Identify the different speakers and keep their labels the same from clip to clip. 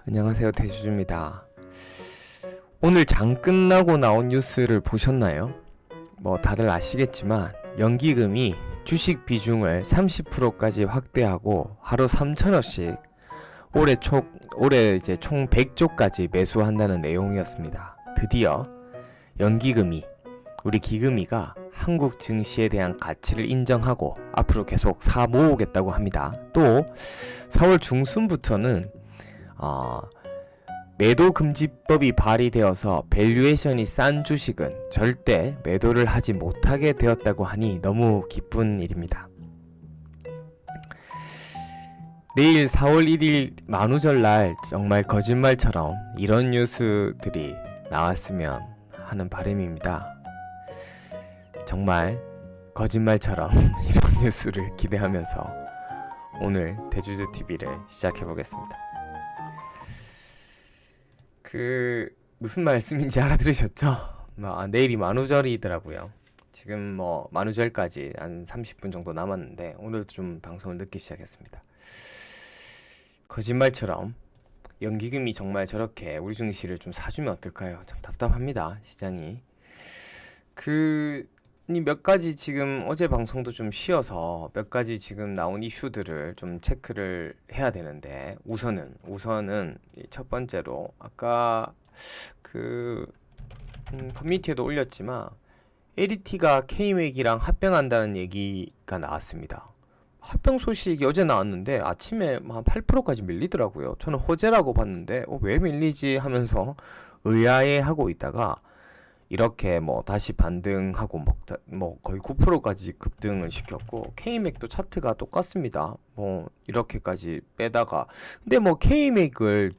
Speaker 1: 안녕하세요, 대주주입니다. 오늘 장 끝나고 나온 뉴스를 보셨나요? 다들 아시겠지만 연기금이 주식 비중을 30%까지 확대하고 하루 3천억씩 올해 이제 총 100조까지 매수한다는 내용이었습니다. 드디어 연기금이 우리 기금이가 한국 증시에 대한 가치를 인정하고 앞으로 계속 사 모으겠다고 합니다. 또 4월 중순부터는 매도 금지법이 발의되어서 밸류에이션이 싼 주식은 절대 매도를 하지 못하게 되었다고 하니 너무 기쁜 일입니다. 내일 4월 1일 만우절날 정말 거짓말처럼 이런 뉴스들이 나왔으면 하는 바람입니다. 정말 거짓말처럼 이런 뉴스를 기대하면서 오늘 대주주TV를 시작해보겠습니다. 무슨 말씀인지 알아들으셨죠? 내일이 만우절이더라고요. 지금 만우절까지 한 30분 정도 남았는데 오늘도 좀 방송을 늦게 시작했습니다. 거짓말처럼 연기금이 정말 저렇게 우리 증시를 좀 사주면 어떨까요? 참 답답합니다, 시장이. 몇 가지 지금 어제 방송도 좀 쉬어서 몇 가지 지금 나온 이슈들을 좀 체크를 해야 되는데 우선은 첫 번째로 아까 커뮤니티에도 올렸지만 LET가 K-맥이랑 합병한다는 얘기가 나왔습니다. 합병 소식이 어제 나왔는데 아침에 한 8%까지 밀리더라고요. 저는 호재라고 봤는데 왜 밀리지 하면서 의아해하고 있다가 이렇게 다시 반등하고 거의 9%까지 급등을 시켰고 K-맥도 차트가 똑같습니다. 이렇게까지 빼다가 근데 K-맥을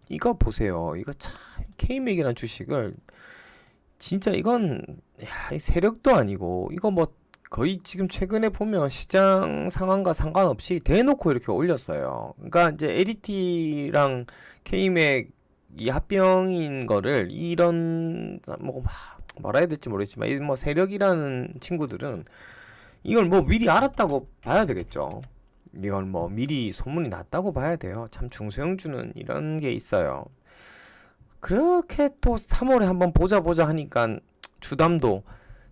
Speaker 1: 이거 보세요. 이거 참 K-맥이라는 주식을 진짜 이건 세력도 아니고 이거 거의 지금 최근에 보면 시장 상황과 상관없이 대놓고 이렇게 올렸어요. 그러니까 이제 LET랑 K-맥 이 합병인 거를 이런 뭐라 해야 될지 모르겠지만 이 세력이라는 친구들은 이걸 미리 알았다고 봐야 되겠죠. 이걸 미리 소문이 났다고 봐야 돼요. 참 중소형주는 이런 게 있어요. 그렇게 또 3월에 한번 보자 하니까 주담도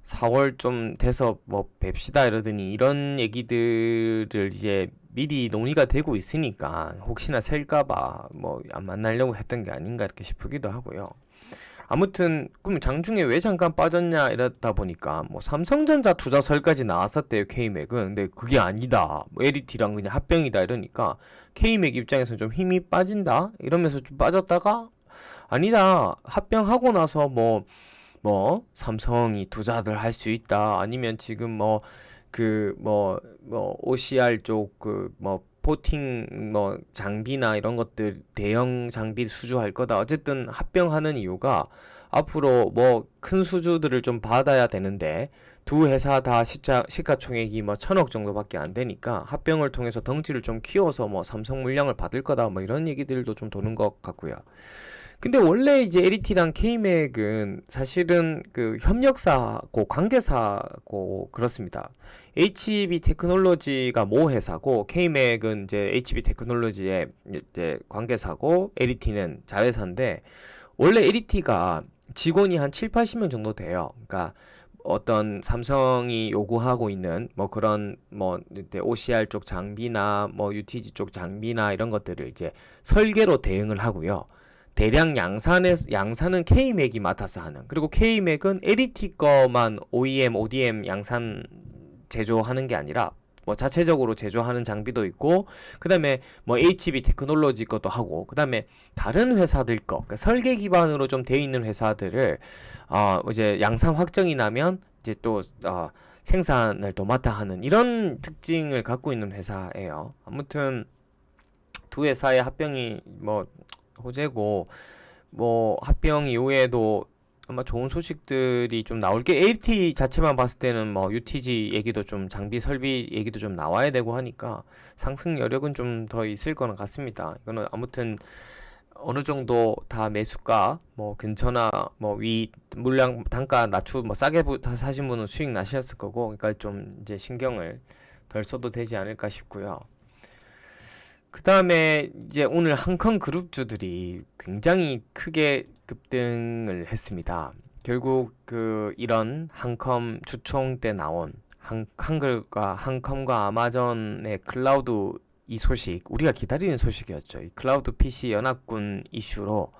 Speaker 1: 4월 좀 돼서 뵙시다 이러더니 이런 얘기들을 이제 미리 논의가 되고 있으니까 혹시나 셀까봐 안 만나려고 했던 게 아닌가 이렇게 싶기도 하고요. 아무튼 그럼 장중에 왜 잠깐 빠졌냐 이러다 보니까 삼성전자 투자설까지 나왔었대요, K-맥은. 근데 그게 아니다, LET랑 그냥 합병이다 이러니까 K-맥 입장에서 좀 힘이 빠진다 이러면서 좀 빠졌다가 아니다, 합병하고 나서 삼성이 투자들 할 수 있다, 아니면 지금 OCR 쪽 포팅 장비나 이런 것들 대형 장비 수주할 거다. 어쨌든 합병하는 이유가 앞으로 큰 수주들을 좀 받아야 되는데 두 회사 다 시가총액이 1,000억 정도밖에 안 되니까 합병을 통해서 덩치를 좀 키워서 삼성 물량을 받을 거다, 이런 얘기들도 좀 도는 것 같고요. 근데 원래 이제 LET랑 K-맥은 사실은 협력사고 관계사고 그렇습니다. HB 테크놀로지가 모 회사고 K-맥은 이제 HB 테크놀로지의 이제 관계사고 LET는 자회사인데 원래 LET가 직원이 한 7, 80명 정도 돼요. 그러니까 어떤 삼성이 요구하고 있는 그런 OCR 쪽 장비나 UTG 쪽 장비나 이런 것들을 이제 설계로 대응을 하고요. 대량 양산은 K-맥이 맡아서 하는, 그리고 K-맥은 LET 거만 OEM, ODM 양산 제조하는 게 아니라 자체적으로 제조하는 장비도 있고, 그 다음에 HB 테크놀로지 것도 하고, 그 다음에 다른 회사들 그러니까 설계 기반으로 좀 돼 있는 회사들을 이제 양산 확정이 나면 이제 또 생산을 도맡아 하는 이런 특징을 갖고 있는 회사예요. 아무튼 두 회사의 합병이 호재고 합병 이후에도 아마 좋은 소식들이 좀 나올 게, LT 자체만 봤을 때는 UTG 얘기도 좀, 장비 설비 얘기도 좀 나와야 되고 하니까 상승 여력은 좀 더 있을 거는 같습니다. 이거는 아무튼 어느 정도 다 매수가 근처나 위 물량 단가 낮추고 싸게 사신 분은 수익 나셨을 거고, 그러니까 좀 이제 신경을 덜 써도 되지 않을까 싶고요. 그 다음에 이제 오늘 한컴 그룹주들이 굉장히 크게 급등을 했습니다. 결국 이런 한컴 주총 때 나온 한글과 한컴과 아마존의 클라우드 이 소식, 우리가 기다리는 소식이었죠. 이 클라우드 PC 연합군 이슈로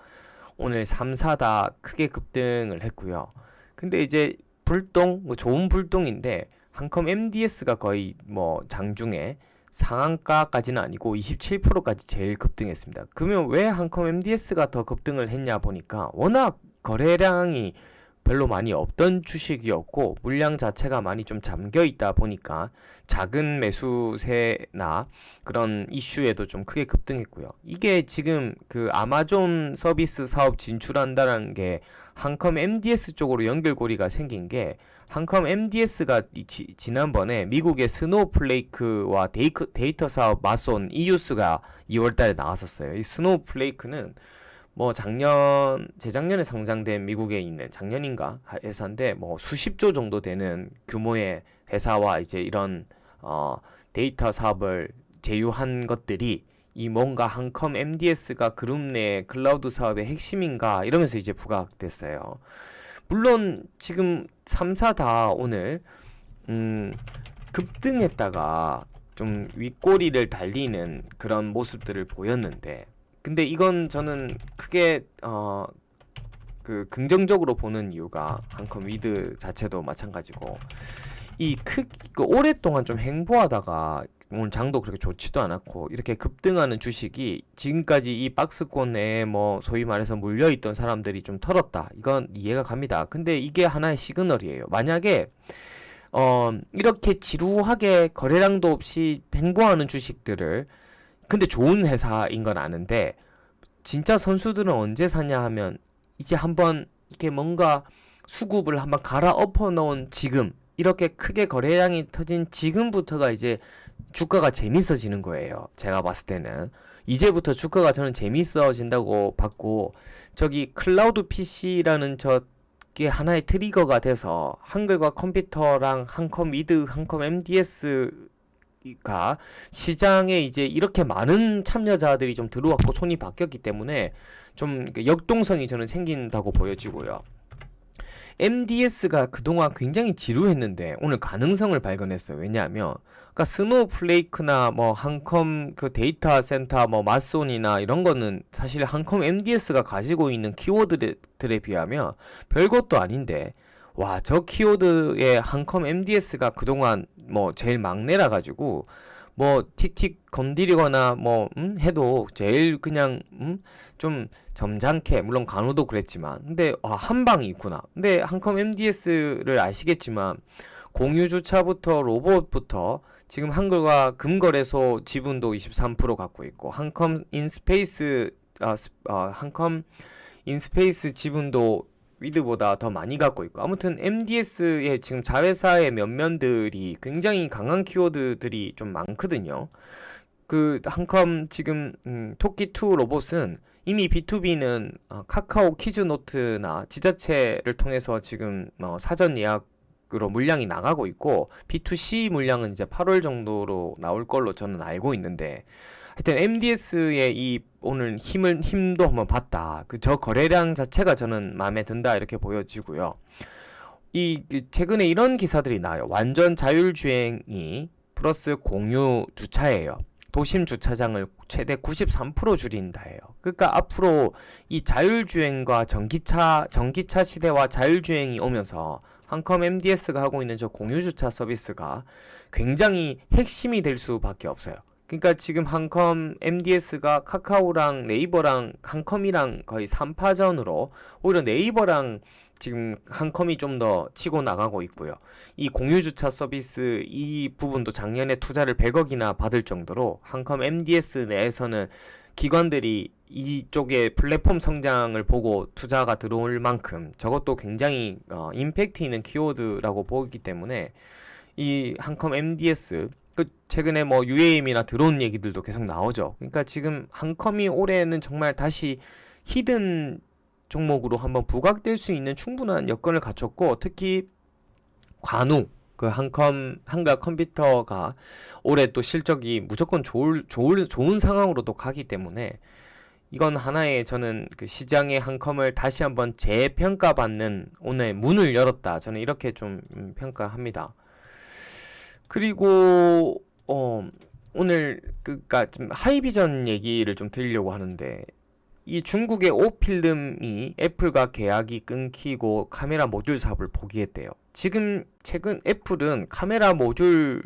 Speaker 1: 오늘 3사 다 크게 급등을 했고요. 근데 이제 불똥, 뭐 좋은 불똥인데 한컴 MDS가 거의 뭐 장중에 상한가까지는 아니고 27%까지 제일 급등했습니다. 그러면 왜 한컴 MDS가 더 급등을 했냐 보니까 워낙 거래량이 별로 많이 없던 주식이었고 물량 자체가 많이 좀 잠겨 있다 보니까 작은 매수세나 그런 이슈에도 좀 크게 급등했고요. 이게 지금 아마존 서비스 사업 진출한다는 게 한컴 MDS 쪽으로 연결고리가 생긴 게 한컴 MDS가 지난번에 미국의 스노우플레이크와 데이터 사업 마손 이 뉴스가 2월달에 나왔었어요. 이 스노우플레이크는 뭐 재작년에 상장된 미국에 있는 작년인가 회사인데 뭐 수십조 정도 되는 규모의 회사와 이제 이런 데이터 사업을 제휴한 것들이 이 뭔가 한컴 MDS가 그룹 내 클라우드 사업의 핵심인가 이러면서 이제 부각됐어요. 물론 지금 3사 다 오늘 급등했다가 좀 윗꼬리를 달리는 그런 모습들을 보였는데 근데 이건 저는 크게 긍정적으로 보는 이유가 한컴 위드 자체도 마찬가지고 오랫동안 좀 횡보하다가 오늘 장도 그렇게 좋지도 않았고 이렇게 급등하는 주식이 지금까지 이 박스권 내에 뭐 소위 말해서 물려있던 사람들이 좀 털었다. 이건 이해가 갑니다. 근데 이게 하나의 시그널이에요. 만약에 이렇게 지루하게 거래량도 없이 횡보하는 주식들을 근데 좋은 회사인 건 아는데 진짜 선수들은 언제 사냐 하면 이제 한번 이게 뭔가 수급을 한번 갈아엎어 놓은 지금 이렇게 크게 거래량이 터진 지금부터가 이제 주가가 재밌어지는 거예요. 제가 봤을 때는 이제부터 주가가 저는 재밌어진다고 봤고 저기 클라우드 PC라는 저게 하나의 트리거가 돼서 한글과 컴퓨터랑 한컴 위드, 한컴 MDS 가 시장에 이제 이렇게 많은 참여자들이 좀 들어왔고 손이 바뀌었기 때문에 좀 역동성이 저는 생긴다고 보여지고요. MDS가 그동안 굉장히 지루했는데 오늘 가능성을 발견했어요. 왜냐하면 그러니까 스노우플레이크나 뭐 한컴 데이터 센터 뭐 마손이나 이런 거는 사실 한컴 MDS가 가지고 있는 키워드들에 비하면 별것도 아닌데 와, 저 키워드의 한컴 MDS가 그동안 뭐 제일 막내라 가지고 뭐 틱틱 건드리거나 뭐 해도 제일 그냥 좀 점잖게 물론 간호도 그랬지만 근데 한 방이 있구나. 근데 한컴 MDS를 아시겠지만 공유 주차부터 로봇부터 지금 한글과 금거래소 지분도 23% 갖고 있고 한컴 인스페이스 지분도 위드보다 더 많이 갖고 있고 아무튼 MDS의 지금 자회사의 면면들이 굉장히 강한 키워드들이 좀 많거든요. 한컴 지금 토끼2 로봇은 이미 B2B는 카카오 키즈노트나 지자체를 통해서 지금 사전 예약으로 물량이 나가고 있고 B2C 물량은 이제 8월 정도로 나올 걸로 저는 알고 있는데 하여튼 MDS의 이 오늘 힘도 한번 봤다. 저 거래량 자체가 저는 마음에 든다 이렇게 보여지고요. 최근에 이런 기사들이 나와요. 완전 자율주행이 플러스 공유 주차예요. 도심 주차장을 최대 93% 줄인다예요. 그러니까 앞으로 이 자율주행과 전기차 시대와 자율주행이 오면서 한컴 MDS가 하고 있는 저 공유주차 서비스가 굉장히 핵심이 될 수밖에 없어요. 그러니까 지금 한컴 MDS가 카카오랑 네이버랑 한컴이랑 거의 3파전으로 오히려 네이버랑 지금 한컴이 좀 더 치고 나가고 있고요. 이 공유주차 서비스 이 부분도 작년에 투자를 100억이나 받을 정도로 한컴 MDS 내에서는 기관들이 이쪽에 플랫폼 성장을 보고 투자가 들어올 만큼 저것도 굉장히 임팩트 있는 키워드라고 보기 때문에 이 한컴 MDS 최근에 뭐 UAM이나 드론 얘기들도 계속 나오죠. 그러니까 지금 한컴이 올해는 정말 다시 히든 종목으로 한번 부각될 수 있는 충분한 여건을 갖췄고 특히 관우 그 한가 컴퓨터가 올해 또 실적이 무조건 좋은 상황으로 또 가기 때문에 이건 하나의 저는 그 시장의 한컴을 다시 한번 재평가받는 오늘 문을 열었다. 저는 이렇게 좀 평가합니다. 그리고 오늘 그니까 좀 하이비전 얘기를 좀 드리려고 하는데 이 중국의 오필름이 애플과 계약이 끊기고 카메라 모듈 사업을 포기했대요. 지금 최근 애플은 카메라 모듈을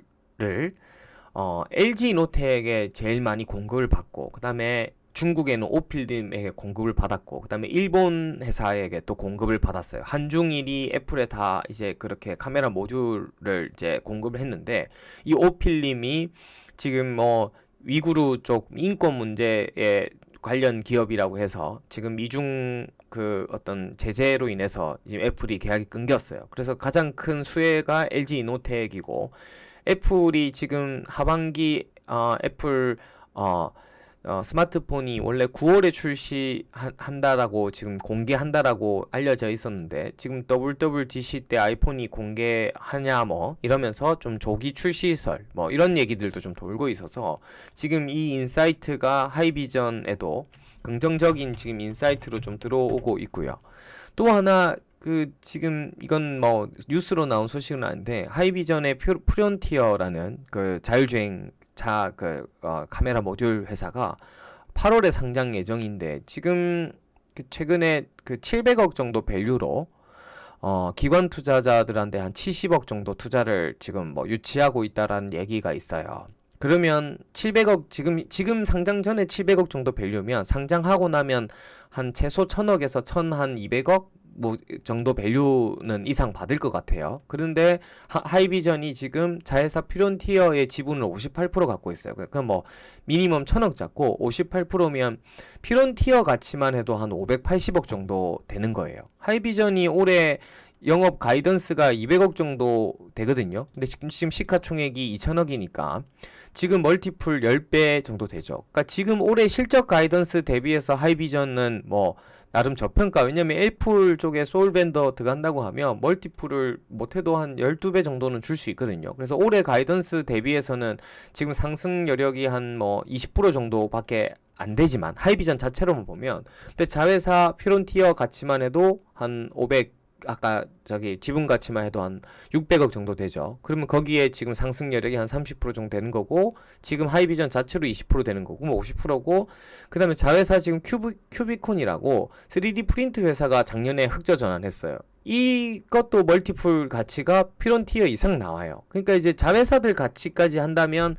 Speaker 1: LG 노텍에 제일 많이 공급을 받고 그 다음에 중국에는 오필름에게 공급을 받았고 그 다음에 일본 회사에게 또 공급을 받았어요. 한중일이 애플에 다 이제 그렇게 카메라 모듈을 이제 공급을 했는데 이 오필름이 지금 뭐 위구르 쪽 인권 문제에 관련 기업이라고 해서 지금 미중 그 어떤 제재로 인해서 지금 애플이 계약이 끊겼어요. 그래서 가장 큰 수혜가 LG 이노텍이고 애플이 지금 하반기 애플 스마트폰이 원래 9월에 출시한다라고 지금 공개한다라고 알려져 있었는데 지금 WWDC 때 아이폰이 공개하냐 뭐 이러면서 좀 조기 출시설 뭐 이런 얘기들도 좀 돌고 있어서 지금 이 인사이트가 하이비전에도 긍정적인 지금 인사이트로 좀 들어오고 있고요. 또 하나 그 지금 이건 뭐 뉴스로 나온 소식은 아닌데 하이비전의 프론티어라는 그 자율주행 카메라 모듈 회사가 8월에 상장 예정인데 지금 최근에 700억 정도 밸류로 기관 투자자들한테 한 70억 정도 투자를 지금 뭐 유치하고 있다라는 얘기가 있어요. 그러면 700억 지금 상장 전에 700억 정도 밸류면 상장하고 나면 한 최소 1000억에서 1200억 뭐 정도 밸류는 이상 받을 것 같아요. 그런데 하이비전이 지금 자회사 프론티어의 지분을 58% 갖고 있어요. 그러니까 뭐 미니멈 1000억 잡고 58%면 프론티어 가치만 해도 한 580억 정도 되는 거예요. 하이비전이 올해 영업 가이던스가 200억 정도 되거든요. 근데 지금 시가총액이 2000억이니까 지금 멀티플 10배 정도 되죠. 그러니까 지금 올해 실적 가이던스 대비해서 하이비전은 뭐 나름 저평가. 왜냐면 애플 쪽에 소울밴더 들어간다고 하면 멀티플을 못해도 한 12배 정도는 줄 수 있거든요. 그래서 올해 가이던스 대비해서는 지금 상승 여력이 한 뭐 20% 정도밖에 안 되지만 하이비전 자체로만 보면 근데 자회사 프론티어 가치만 해도 한 500 아까 지분 가치만 해도 한 600억 정도 되죠. 그러면 거기에 지금 상승 여력이 한 30% 정도 되는 거고 지금 하이비전 자체로 20% 되는 거고 뭐 50%고 그 다음에 자회사 지금 큐비콘이라고 3D 프린트 회사가 작년에 흑자 전환했어요. 이것도 멀티플 가치가 프론티어 이상 나와요. 그러니까 이제 자회사들 가치까지 한다면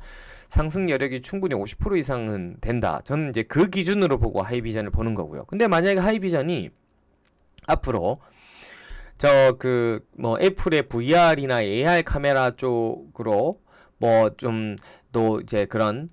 Speaker 1: 상승 여력이 충분히 50% 이상은 된다. 저는 이제 그 기준으로 보고 하이비전을 보는 거고요. 근데 만약에 하이비전이 앞으로 뭐 애플의 VR이나 AR 카메라 쪽으로 뭐 좀 또 이제 그런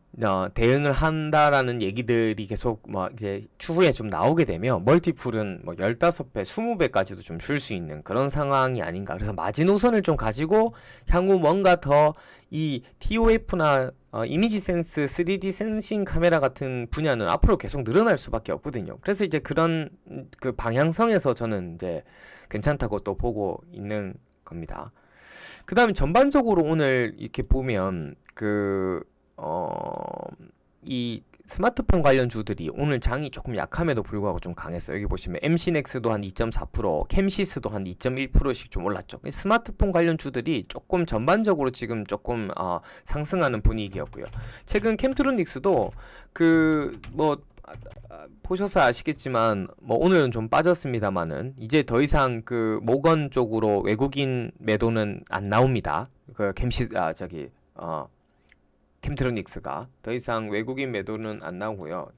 Speaker 1: 대응을 한다라는 얘기들이 계속 뭐 이제 추후에 좀 나오게 되면 멀티플은 뭐 15배, 20배까지도 좀 줄 수 있는 그런 상황이 아닌가. 그래서 마지노선을 좀 가지고 향후 뭔가 더 이 TOF나 이미지 센스, 3D 센싱 카메라 같은 분야는 앞으로 계속 늘어날 수밖에 없거든요. 그래서 이제 그런 그 방향성에서 저는 이제 괜찮다고 또 보고 있는 겁니다. 그 다음에 전반적으로 오늘 이렇게 보면 이 스마트폰 관련 주들이 오늘 장이 조금 약함에도 불구하고 좀 강했어요. 여기 보시면 MC넥스도 한 2.4%, 캠시스도 한 2.1%씩 좀 올랐죠. 스마트폰 관련 주들이 조금 전반적으로 지금 조금 상승하는 분위기였고요. 최근 캠트로닉스도 보셔서 아시겠지만 뭐 오늘은 좀 빠졌습니다만은 이제 더 이상 그 모건 쪽으로 외국인 매도는 안 나옵니다. 캠트로닉스가 더 이상 외국인 매도는 안 나오고요.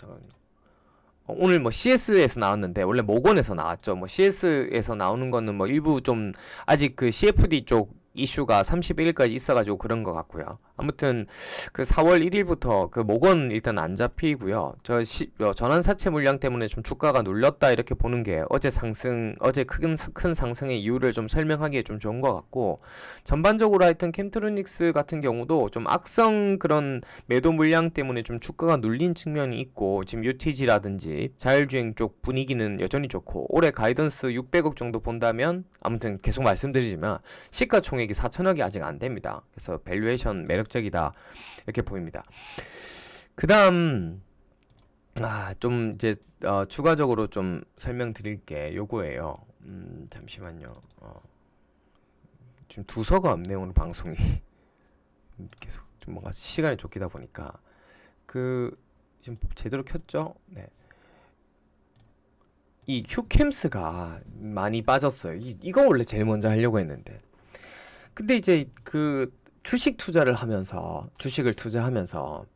Speaker 1: 오늘 뭐 CS에서 나왔는데 원래 모건에서 나왔죠. 뭐 CS에서 나오는 거는 뭐 일부 좀 아직 그 CFD 쪽 이슈가 31일까지 있어가지고 그런 것 같고요. 아무튼 그 4월 1일부터 그 목원 일단 안 잡히고요. 전환 사채 물량 때문에 좀 주가가 눌렸다 이렇게 보는 게 어제 큰 상승의 이유를 좀 설명하기에 좀 좋은 것 같고, 전반적으로 하여튼 캠트로닉스 같은 경우도 좀 악성 그런 매도 물량 때문에 좀 주가가 눌린 측면이 있고, 지금 UTG라든지 자율주행 쪽 분위기는 여전히 좋고, 올해 가이던스 600억 정도 본다면 아무튼 계속 말씀드리지만 시가총액이 4천억이 아직 안 됩니다. 그래서 밸류에이션 매력적이다 이렇게 보입니다. 그 다음 좀 이제 추가적으로 좀 설명드릴 게 요거예요. 잠시만요. 좀 두서가 없네요, 오늘 방송이. 계속 좀 뭔가 시간이 쫓기다 보니까. 지금 제대로 켰죠? 네. 이 휴캠스가 많이 빠졌어요. 이거 원래 제일 먼저 하려고 했는데. 근데 이제 주식을 투자하면서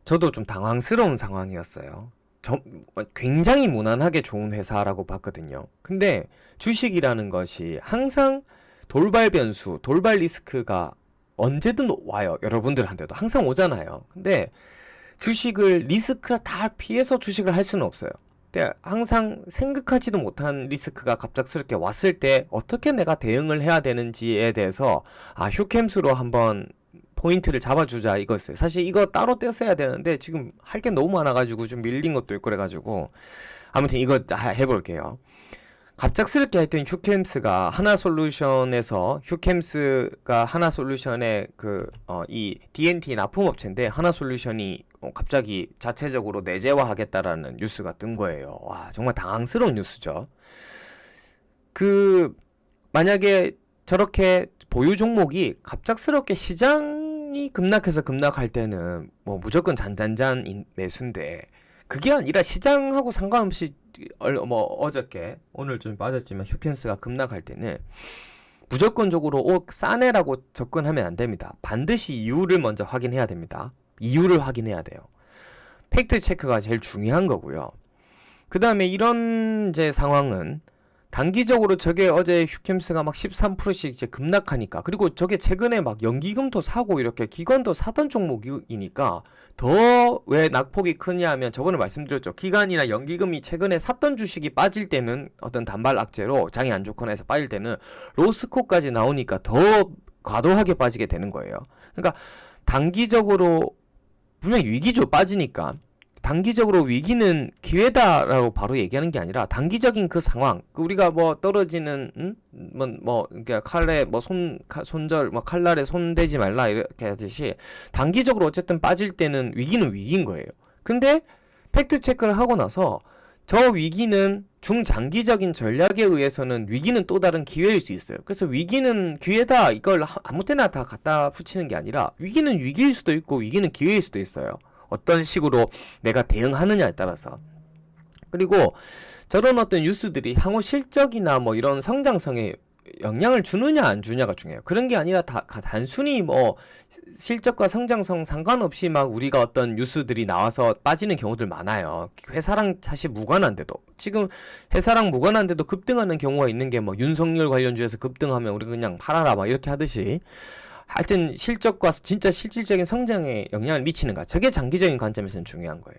Speaker 1: 저도 좀 당황스러운 상황이었어요. 굉장히 무난하게 좋은 회사라고 봤거든요. 근데 주식이라는 것이 항상 돌발 변수, 돌발 리스크가 언제든 와요. 여러분들한테도 항상 오잖아요. 근데 주식을 리스크를 다 피해서 주식을 할 수는 없어요. 근데 항상 생각하지도 못한 리스크가 갑작스럽게 왔을 때 어떻게 내가 대응을 해야 되는지에 대해서 휴캠스로 한번 포인트를 잡아주자 이거였어요. 사실 이거 따로 떼서야 되는데 지금 할 게 너무 많아가지고 좀 밀린 것도 있고 그래가지고 아무튼 이거 해볼게요. 갑작스럽게 하여튼 휴캠스가 하나솔루션의 이 D&T 납품업체인데 하나솔루션이 갑자기 자체적으로 내재화하겠다라는 뉴스가 뜬 거예요. 와, 정말 당황스러운 뉴스죠. 만약에 저렇게 보유 종목이 갑작스럽게 시장이 급락할 때는 뭐 무조건 잔잔잔 매수인데, 그게 아니라 시장하고 상관없이 어저께 오늘 좀 빠졌지만 휴켄스가 급락할 때는 무조건적으로 싸네라고 접근하면 안 됩니다. 반드시 이유를 먼저 확인해야 됩니다. 이유를 확인해야 돼요. 팩트 체크가 제일 중요한 거고요. 그 다음에 이런 이제 상황은 단기적으로 저게 어제 휴캠스가 막 13%씩 이제 급락하니까, 그리고 저게 최근에 막 연기금도 사고 이렇게 기관도 사던 종목이니까 더 왜 낙폭이 크냐 하면, 저번에 말씀드렸죠. 기관이나 연기금이 최근에 샀던 주식이 빠질 때는 어떤 단발 악재로 장이 안 좋거나 해서 빠질 때는 로스코까지 나오니까 더 과도하게 빠지게 되는 거예요. 그러니까 단기적으로 분명히 위기죠. 빠지니까. 단기적으로 위기는 기회다라고 바로 얘기하는 게 아니라 단기적인 그 상황, 우리가 뭐 떨어지는 그러니까 칼날에 손 대지 말라 이렇게 하듯이 단기적으로 어쨌든 빠질 때는 위기는 위기인 거예요. 근데 팩트 체크를 하고 나서 저 위기는 중장기적인 전략에 의해서는 위기는 또 다른 기회일 수 있어요. 그래서 위기는 기회다 이걸 아무 때나 다 갖다 붙이는 게 아니라 위기는 위기일 수도 있고 위기는 기회일 수도 있어요. 어떤 식으로 내가 대응하느냐에 따라서. 그리고 저런 어떤 뉴스들이 향후 실적이나 뭐 이런 성장성에 영향을 주느냐 안 주느냐가 중요해요. 그런 게 아니라 단순히 뭐 실적과 성장성 상관없이 막 우리가 어떤 뉴스들이 나와서 빠지는 경우들 많아요. 회사랑 사실 무관한데도, 지금 회사랑 무관한데도 급등하는 경우가 있는 게 뭐 윤석열 관련주에서 급등하면 우리 그냥 팔아라 막 이렇게 하듯이, 하여튼 실적과 진짜 실질적인 성장에 영향을 미치는가, 저게 장기적인 관점에서는 중요한 거예요.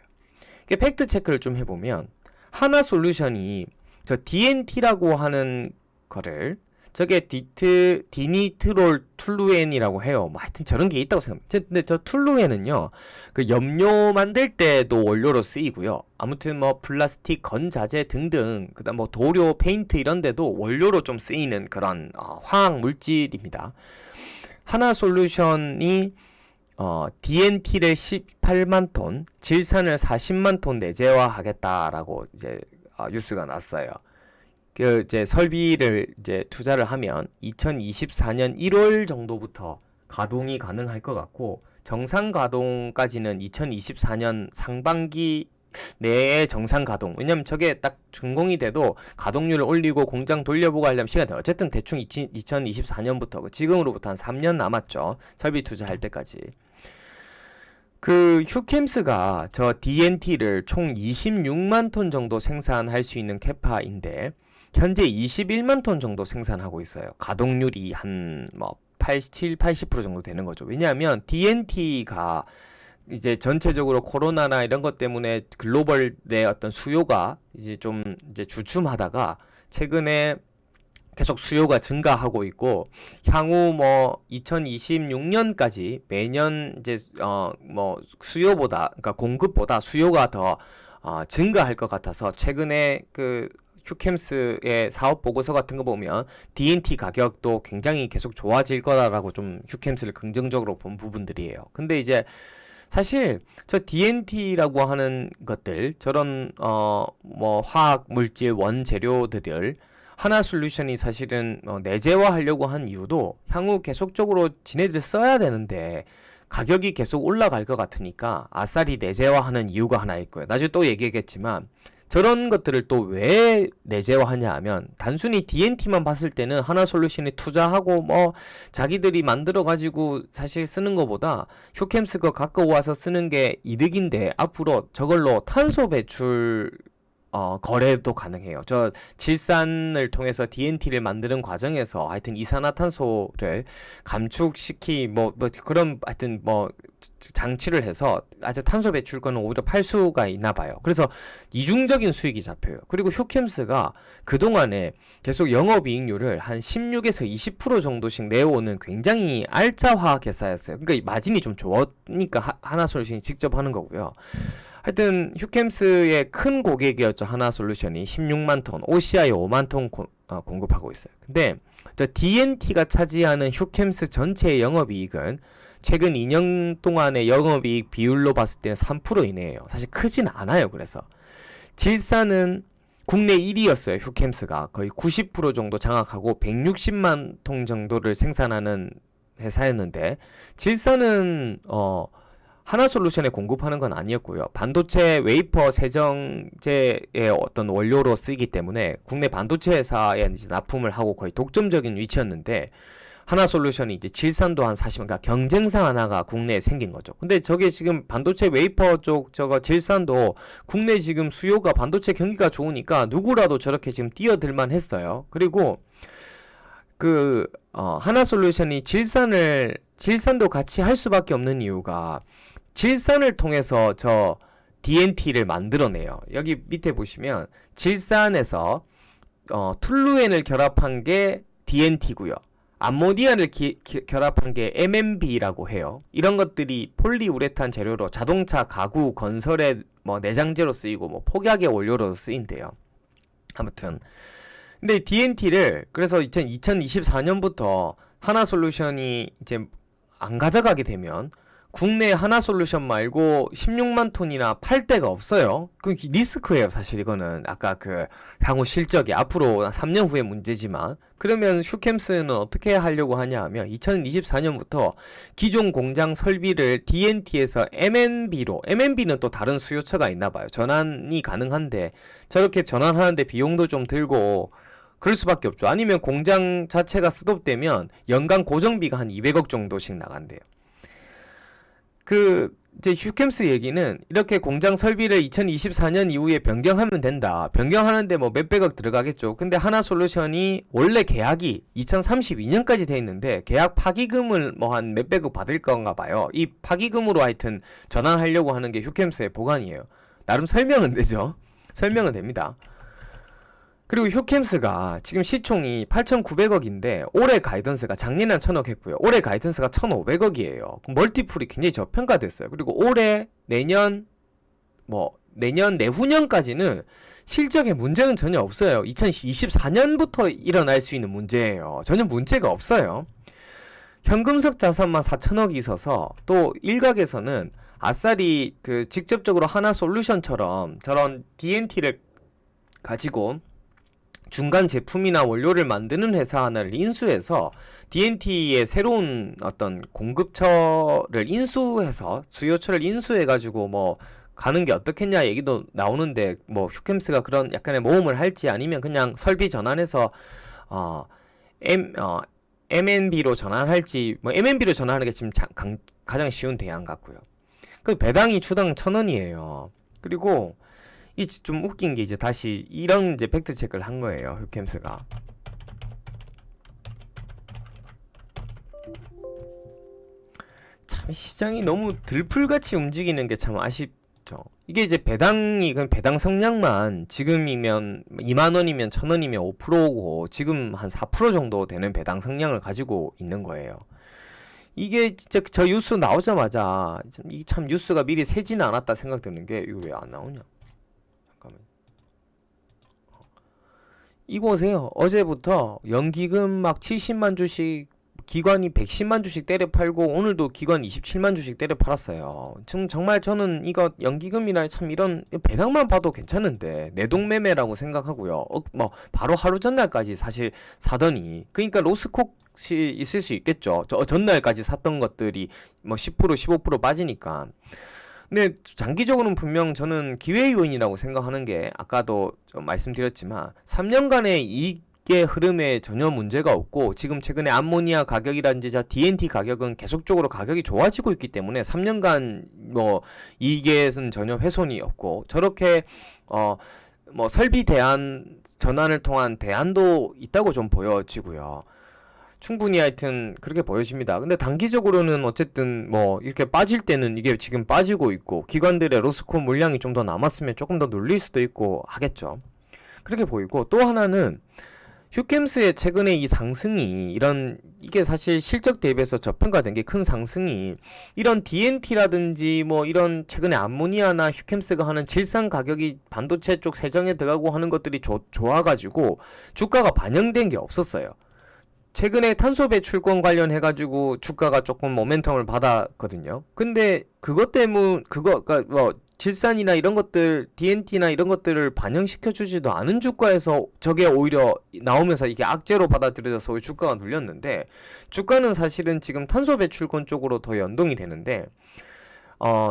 Speaker 1: 팩트 체크를 좀 해보면 하나솔루션이 저 DNT라고 하는 거를, 저게 디니트롤 툴루엔이라고 해요. 뭐 하여튼 저런 게 있다고 생각합니다. 근데 저 툴루엔은요, 그 염료 만들 때도 원료로 쓰이고요. 아무튼 뭐 플라스틱, 건자재 등등, 그다음 뭐 도료, 페인트 이런 데도 원료로 좀 쓰이는 그런 화학 물질입니다. 하나솔루션이 DNT를 18만 톤, 질산을 40만 톤 내재화하겠다라고 이제 뉴스가 났어요. 이제 설비를 이제 투자를 하면 2024년 1월 정도부터 가동이 가능할 것 같고, 정상 가동까지는 2024년 상반기 내에 정상 가동. 왜냐면 저게 딱 준공이 돼도 가동률을 올리고 공장 돌려보고 하려면 시간이 돼요. 어쨌든 대충 2024년부터 지금으로부터 한 3년 남았죠. 설비 투자할 때까지. 휴캠스가 저 DNT를 총 26만 톤 정도 생산할 수 있는 캐파인데 현재 21만 톤 정도 생산하고 있어요. 가동률이 한 87, 80% 정도 되는 거죠. 왜냐하면 DNT가 이제 전체적으로 코로나나 이런 것 때문에 글로벌 내 어떤 수요가 이제 좀 이제 주춤하다가 최근에 계속 수요가 증가하고 있고, 향후 뭐 2026년까지 매년 이제 뭐 수요보다, 그러니까 공급보다 수요가 더 증가할 것 같아서, 최근에 그 휴캠스의 사업 보고서 같은 거 보면 DNT 가격도 굉장히 계속 좋아질 거다라고 좀 휴캠스를 긍정적으로 본 부분들이에요. 근데 이제 사실 저 DNT라고 하는 것들, 저런 뭐 화학 물질 원재료들을 하나솔루션이 사실은 내재화하려고 한 이유도, 향후 계속적으로 지네들 써야 되는데 가격이 계속 올라갈 것 같으니까 아싸리 내재화하는 이유가 하나 있고요. 나중에 또 얘기하겠지만, 저런 것들을 또 왜 내재화하냐 하면, 단순히 DNT만 봤을 때는 하나솔루션이 투자하고 뭐 자기들이 만들어 가지고 사실 쓰는 것보다 휴캠스가 갖고 와서 쓰는 게 이득인데, 앞으로 저걸로 탄소 배출 거래도 가능해요. 저 질산을 통해서 DNT를 만드는 과정에서 하여튼 이산화탄소를 감축시키 뭐 그런 하여튼 뭐 장치를 해서 아주 탄소 배출권을 오히려 팔 수가 있나 봐요. 그래서 이중적인 수익이 잡혀요. 그리고 휴캠스가 그동안에 계속 영업이익률을 한 16에서 20% 정도씩 내어오는 굉장히 알짜화 회사였어요. 그러니까 이 마진이 좀 좋으니까 하나솔루션이 직접 하는 거고요. 하여튼 휴캠스의 큰 고객이었죠. 하나솔루션이 16만 톤, OCI 5만 톤 공급하고 있어요. 근데 저 DNT가 차지하는 휴캠스 전체의 영업이익은 최근 2년 동안의 영업이익 비율로 봤을 때는 3% 이내예요. 사실 크진 않아요. 그래서 질산은 국내 1위였어요. 휴캠스가 거의 90% 정도 장악하고 160만 톤 정도를 생산하는 회사였는데, 질산은 하나솔루션에 공급하는 건 아니었고요. 반도체 웨이퍼 세정제의 어떤 원료로 쓰이기 때문에 국내 반도체 회사에 이제 납품을 하고 거의 독점적인 위치였는데, 하나솔루션이 이제 질산도 한 40만, 그러니까 경쟁사 하나가 국내에 생긴 거죠. 근데 저게 지금 반도체 웨이퍼 쪽 저거 질산도 국내 지금 수요가 반도체 경기가 좋으니까 누구라도 저렇게 지금 뛰어들만 했어요. 그리고 그 하나솔루션이 질산도 같이 할 수밖에 없는 이유가, 질산을 통해서 저 DNT를 만들어내요. 여기 밑에 보시면 질산에서 툴루엔을 결합한 게 DNT고요. 암모니아를 결합한 게 MNB라고 해요. 이런 것들이 폴리우레탄 재료로 자동차, 가구, 건설의 뭐 내장재로 쓰이고 뭐 폭약의 원료로 쓰인대요. 아무튼 근데 DNT를 그래서 2024년부터 하나솔루션이 이제 안 가져가게 되면 국내 하나솔루션 말고 16만 톤이나 팔 데가 없어요. 그 리스크예요, 사실 이거는. 아까 그 향후 실적이 앞으로 3년 후의 문제지만, 그러면 휴캠스는 어떻게 하려고 하냐 하면 2024년부터 기존 공장 설비를 DNT에서 MNB로, MNB는 또 다른 수요처가 있나 봐요. 전환이 가능한데 저렇게 전환하는데 비용도 좀 들고 그럴 수밖에 없죠. 아니면 공장 자체가 스톱되면 연간 고정비가 한 200억 정도씩 나간대요. 이제 휴캠스 얘기는 이렇게 공장 설비를 2024년 이후에 변경하면 된다. 변경하는데 뭐 몇백억 들어가겠죠. 근데 하나솔루션이 원래 계약이 2032년까지 돼 있는데 계약 파기금을 뭐 한 몇백억 받을 건가 봐요. 이 파기금으로 하여튼 전환하려고 하는 게 휴캠스의 보관이에요. 나름 설명은 되죠. 설명은 됩니다. 그리고 휴캠스가 지금 시총이 8,900억인데 올해 가이던스가 작년에 1,000억 했고요. 올해 가이던스가 1,500억이에요. 멀티플이 굉장히 저평가됐어요. 그리고 올해, 내년, 내후년까지는 실적에 문제는 전혀 없어요. 2024년부터 일어날 수 있는 문제예요. 전혀 문제가 없어요. 현금석 자산만 4,000억이 있어서, 또 일각에서는 아싸리 그 직접적으로 하나솔루션처럼 저런 DNT를 가지고 중간 제품이나 원료를 만드는 회사 하나를 인수해서 DNT의 새로운 어떤 공급처를 인수해서, 수요처를 인수해가지고 뭐 가는 게 어떻겠냐 얘기도 나오는데, 뭐 휴캠스가 그런 약간의 모험을 할지 아니면 그냥 설비 전환해서 MNB로 전환할지, 뭐 MNB로 전환하는 게 지금 가장 쉬운 대안 같고요. 그 배당이 주당 1,000원이에요. 그리고 이 좀 웃긴 게, 이제 다시 이런 이제 팩트 체크를 한 거예요, 휴캠스가. 참 시장이 너무 들풀같이 움직이는 게 참 아쉽죠. 이게 이제 배당이 그냥 배당 성량만 지금이면 2만 원이면 1,000원이면 5%고 지금 한 4% 정도 되는 배당 성량을 가지고 있는 거예요. 이게 진짜 저 뉴스 나오자마자 이게 참 뉴스가 미리 새지는 않았다 생각드는 게 이거 왜 안 나오냐? 잠깐만. 이거 보세요. 어제부터 연기금 막 70만 주씩 기관이 110만 주씩 때려 팔고 오늘도 기관 27만 주씩 때려 팔았어요. 지금 정말 저는 이거 연기금이나 참 이런 배당만 봐도 괜찮은데 내동매매라고 생각하고요. 뭐 바로 하루 전날까지 사실 사더니 그러니까 로스콧이 있을 수 있겠죠. 저 전날까지 샀던 것들이 뭐 10% 15% 빠지니까. 근데 장기적으로는 분명 저는 기회 요인이라고 생각하는 게 아까도 좀 말씀드렸지만 3년간의 이익의 흐름에 전혀 문제가 없고 지금 최근에 암모니아 가격이라든지 DNT 가격은 계속적으로 가격이 좋아지고 있기 때문에 3년간 뭐 이익에는 전혀 훼손이 없고 저렇게 뭐 설비 대안 전환을 통한 대안도 있다고 좀 보여지고요. 충분히 하여튼 그렇게 보여집니다. 근데 단기적으로는 어쨌든 뭐 이렇게 빠질 때는 이게 지금 빠지고 있고 기관들의 로스콘 물량이 좀 더 남았으면 조금 더 눌릴 수도 있고 하겠죠. 그렇게 보이고 또 하나는 휴캠스의 최근에 이 상승이 이게 사실 실적 대비해서 저평가된 게 큰 상승이 이런 DNT라든지 뭐 이런 최근에 암모니아나 휴캠스가 하는 질산 가격이 반도체 쪽 세정에 들어가고 하는 것들이 좋아가지고 주가가 반영된 게 없었어요. 최근에 탄소 배출권 관련해가지고 주가가 조금 모멘텀을 받았거든요. 근데 그것 때문 그러니까 뭐 질산이나 이런 것들, DNT나 이런 것들을 반영시켜주지도 않은 주가에서 저게 오히려 나오면서 이게 악재로 받아들여져서 주가가 눌렸는데 주가는 사실은 지금 탄소 배출권 쪽으로 더 연동이 되는데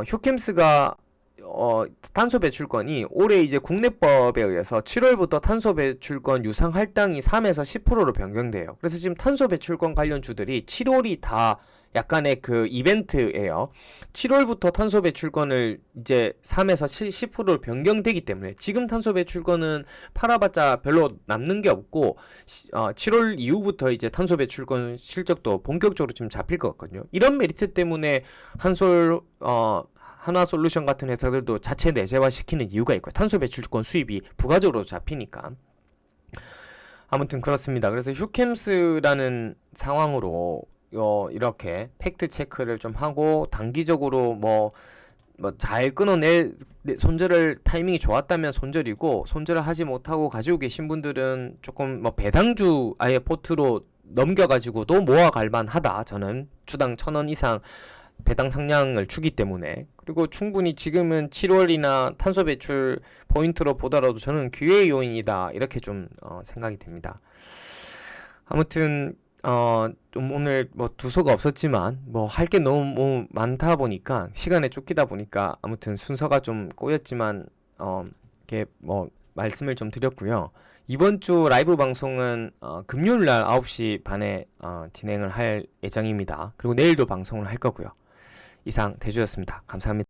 Speaker 1: 휴캠스가 탄소 배출권이 올해 이제 국내법에 의해서 7월부터 탄소 배출권 유상 할당이 3에서 10%로 변경돼요. 그래서 지금 탄소 배출권 관련 주들이 7월이 다 약간의 그 이벤트예요. 7월부터 탄소 배출권을 이제 3에서 10%로 변경되기 때문에 지금 탄소 배출권은 팔아봤자 별로 남는 게 없고 7월 이후부터 이제 탄소 배출권 실적도 본격적으로 지금 잡힐 것 같거든요. 이런 메리트 때문에 한화솔루션 같은 회사들도 자체 내재화시키는 이유가 있고 탄소 배출권 수입이 부가적으로 잡히니까 아무튼 그렇습니다. 그래서 휴캠스라는 상황으로 이렇게 팩트 체크를 좀 하고 단기적으로 뭐 잘 끊어낼 손절을 타이밍이 좋았다면 손절이고 손절을 하지 못하고 가지고 계신 분들은 조금 뭐 배당주 아예 포트로 넘겨가지고도 모아갈 만하다. 저는 주당 1,000원 이상 배당 성량을 주기 때문에 그리고 충분히 지금은 7월이나 탄소 배출 포인트로 보더라도 저는 기회 요인이다 이렇게 좀 생각이 됩니다. 아무튼 좀 오늘 뭐 두서가 없었지만 뭐 할 게 너무 많다 보니까 시간에 쫓기다 보니까 아무튼 순서가 좀 꼬였지만 이렇게 뭐 말씀을 좀 드렸고요. 이번 주 라이브 방송은 금요일 날 9시 반에 진행을 할 예정입니다. 그리고 내일도 방송을 할 거고요. 이상 대주였습니다. 감사합니다.